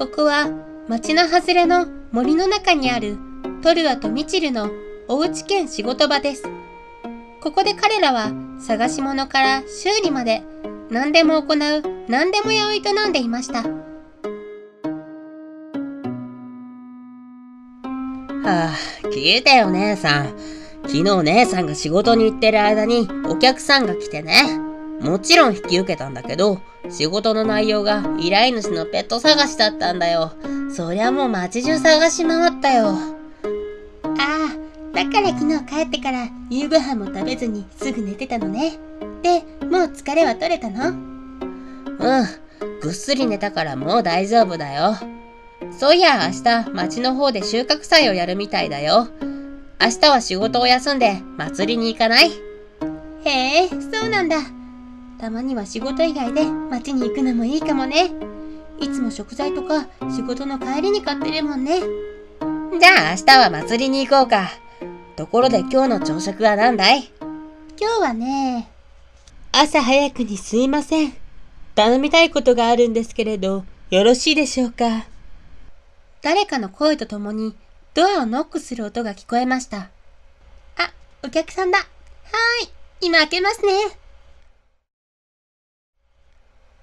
ここは町の外れの森の中にあるトルアとミチルのお家兼仕事場です。ここで彼らは探し物から修理まで何でも行う何でも屋を営んでいました。聞いたよ姉さん。昨日姉さんが仕事に行ってる間にお客さんが来てね。もちろん引き受けたんだけど、仕事の内容が依頼主のペット探しだったんだよ。そりゃもう街中探し回ったよ。だから昨日帰ってから夕ご飯も食べずにすぐ寝てたのね。で、もう疲れは取れたの？ぐっすり寝たからもう大丈夫だよ。そういや明日町の方で収穫祭をやるみたいだよ。明日は仕事を休んで祭りに行かない？へえ、そうなんだ。たまには仕事以外で町に行くのもいいかもね。いつも食材とか仕事の帰りに買ってるもんね。じゃあ明日は祭りに行こうか。ところで今日の朝食は何だい？今日はね、朝早くにすいません。頼みたいことがあるんですけれど、よろしいでしょうか？誰かの声とともにドアをノックする音が聞こえました。お客さんだ。今開けますね。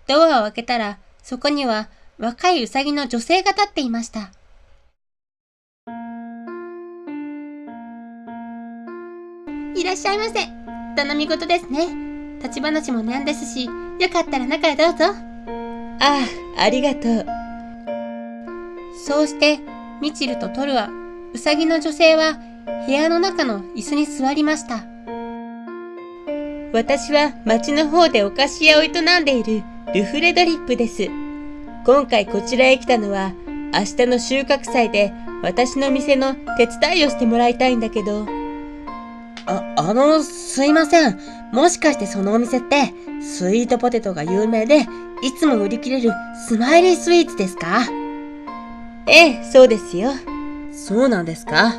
ドアを開けたら、そこには若いウサギの女性が立っていました。いらっしゃいませ。頼み事ですね。立ち話もなんですし、よかったら中へどうぞ。ありがとう。そうして、ミチルとトルア、ウサギの女性は部屋の中の椅子に座りました。私は町の方でお菓子屋を営んでいるルフレドリップです。今回こちらへ来たのは、明日の収穫祭で私の店の手伝いをしてもらいたいんだけど。すいません。もしかしてそのお店って、スイートポテトが有名で、いつも売り切れるスマイリースイーツですか？ええ、そうですよ。そうなんですか？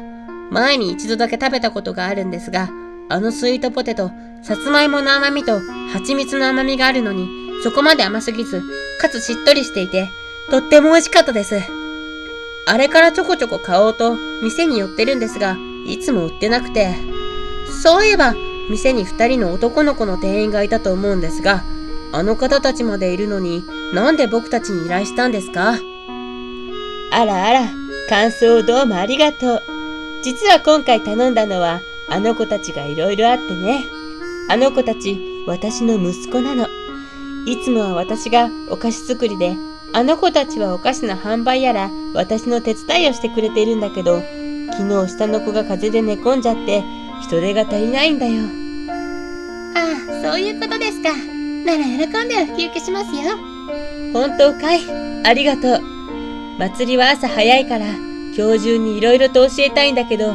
前に一度だけ食べたことがあるんですが、あのスイートポテト、さつまいもの甘みと蜂蜜の甘みがあるのに、そこまで甘すぎず、かつしっとりしていて、とっても美味しかったです。あれからちょこちょこ買おうと店に寄ってるんですが、いつも売ってなくて。そういえば、店に2人の男の子の店員がいたと思うんですが、あの方たちまでいるのに、なんで僕たちに依頼したんですか？あらあら、感想をどうもありがとう。実は今回頼んだのは、あの子たちがいろいろあってね。あの子たち、私の息子なの。いつもは私がお菓子作りで、あの子たちはお菓子の販売やら、私の手伝いをしてくれているんだけど、昨日下の子が風邪で寝込んじゃって、人手が足りないんだよ。そういうことですか。なら喜んでお引き受けしますよ。本当かい？ありがとう。祭りは朝早いから、今日中にいろいろと教えたいんだけど、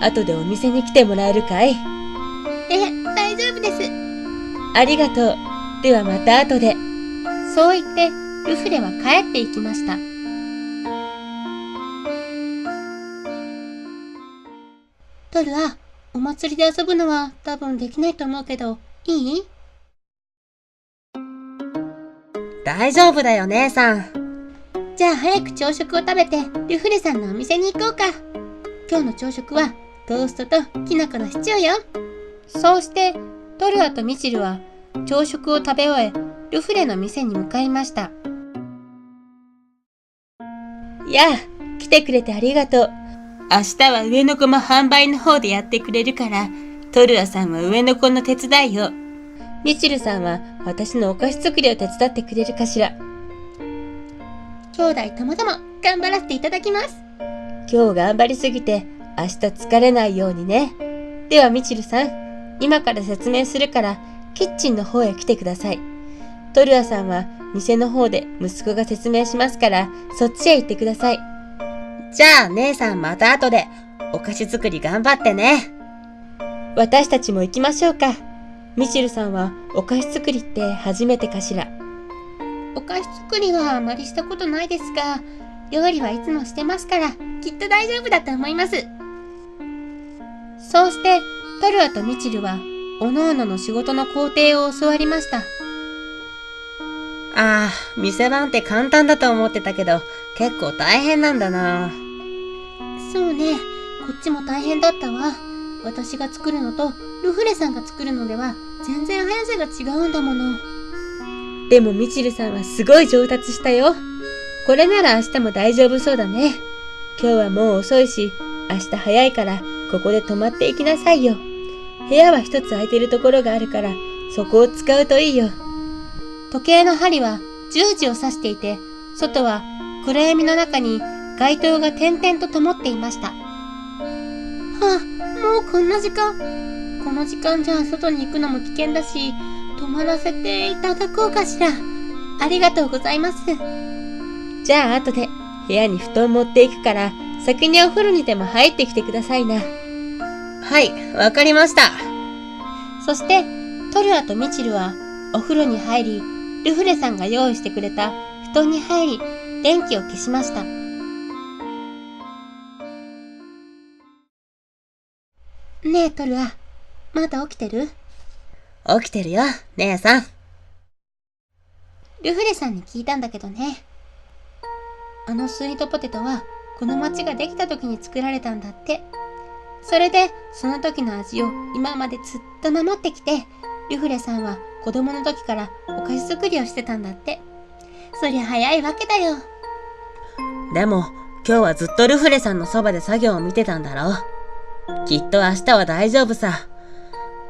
後でお店に来てもらえるかい？大丈夫です。ありがとう。ではまた後で。そう言って、ルフレは帰っていきました。トルア、お祭りで遊ぶのは多分できないと思うけど、いい？大丈夫だよ姉さん。じゃあ早く朝食を食べてルフレさんのお店に行こうか。今日の朝食はトーストとキノコのシチューよ。そうしてトルアとミチルは朝食を食べ終え、ルフレの店に向かいました。やあ、来てくれてありがとう。明日は上の子も販売の方でやってくれるから、トルアさんは上の子の手伝いを。ミチルさんは私のお菓子作りを手伝ってくれるかしら。兄弟ともども頑張らせていただきます。今日頑張りすぎて明日疲れないようにね。ではミチルさん、今から説明するからキッチンの方へ来てください。トルアさんは店の方で息子が説明しますから、そっちへ行ってください。じゃあ姉さんまた後でお菓子作り頑張ってね。私たちも行きましょうか。ミチルさんはお菓子作りって初めてかしら。お菓子作りはあまりしたことないですが、料理はいつもしてますから、きっと大丈夫だと思います。そうして、トルアとミチルは、おのおのの仕事の工程を教わりました。店番って簡単だと思ってたけど、結構大変なんだな。そうね、こっちも大変だったわ。私が作るのとルフレさんが作るのでは全然速さが違うんだもの。でもみちるさんはすごい上達したよ。これなら明日も大丈夫そうだね。今日はもう遅いし、明日早いからここで泊まっていきなさいよ。部屋は一つ空いてるところがあるから、そこを使うといいよ。時計の針は10時を指していて、外は暗闇の中に街灯が点々と灯っていました。はあ、もうこんな時間。この時間じゃ外に行くのも危険だし、泊まらせていただこうかしら。ありがとうございます。じゃあ後で部屋に布団持っていくから、先にお風呂にでも入ってきてくださいな。はい、わかりました。そして、トルアとミチルはお風呂に入り、ルフレさんが用意してくれた布団に入り、電気を消しました。ねえトルア、まだ起きてる？起きてるよ、姉さん。ルフレさんに聞いたんだけどね。あのスイートポテトはこの町ができた時に作られたんだって。それでその時の味を今までずっと守ってきて、ルフレさんは子供の時からお菓子作りをしてたんだって。そりゃ早いわけだよ。でも今日はずっとルフレさんのそばで作業を見てたんだろう。きっと明日は大丈夫さ。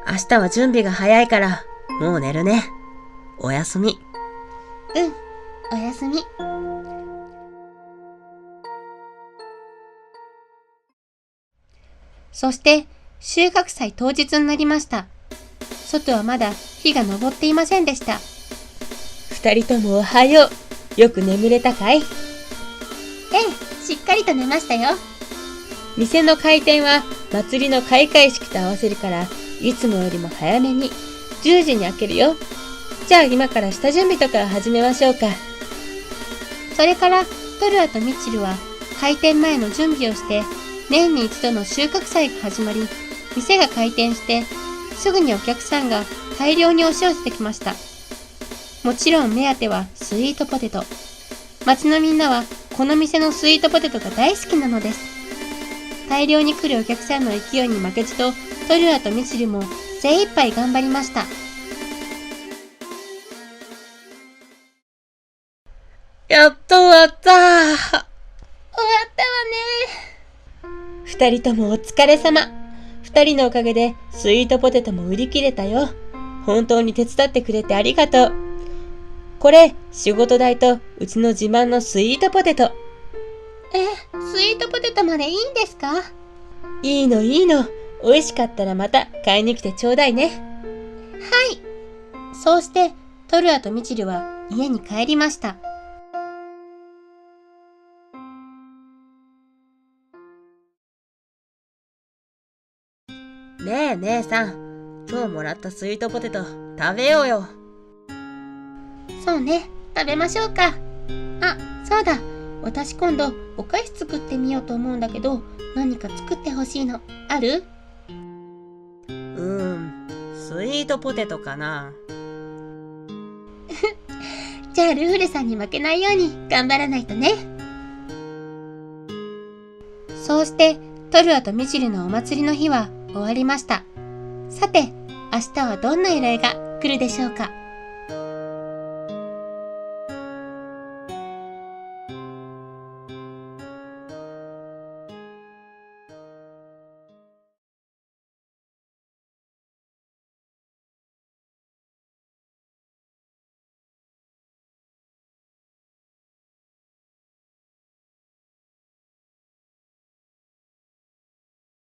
明日は準備が早いからもう寝るね。おやすみ。うん、おやすみ。そして収穫祭当日になりました。外はまだ日が昇っていませんでした。二人ともおはよう。よく眠れたかい？ええ、しっかりと寝ましたよ。店の開店は祭りの開会式と合わせるから、いつもよりも早めに10時に開けるよ。じゃあ今から下準備とか始めましょうか。それからトルアとミチルは開店前の準備をして、年に一度の収穫祭が始まり、店が開店してすぐにお客さんが大量に押し寄せてきました。もちろん目当てはスイートポテト。町のみんなはこの店のスイートポテトが大好きなのです。大量に来るお客さんの勢いに負けじと、トルアとミチルも精一杯頑張りました。やっと終わった。終わったわね。二人ともお疲れ様。二人のおかげでスイートポテトも売り切れたよ。本当に手伝ってくれてありがとう。これ、仕事代とうちの自慢のスイートポテト。スイートポテトまでいいんですか？いいのいいの。美味しかったらまた買いに来てちょうだいね。はい。そうして、トルアとミチルは家に帰りました。ねえ姉さん、今日もらったスイートポテト食べようよ。そうね、食べましょうか。あ、そうだ。私今度お菓子作ってみようと思うんだけど、何か作ってほしいのある？スイートポテトかな。じゃあルフレさんに負けないように頑張らないとね。そうしてトルアとミチルのお祭りの日は終わりました。さて、明日はどんな依頼が来るでしょうか。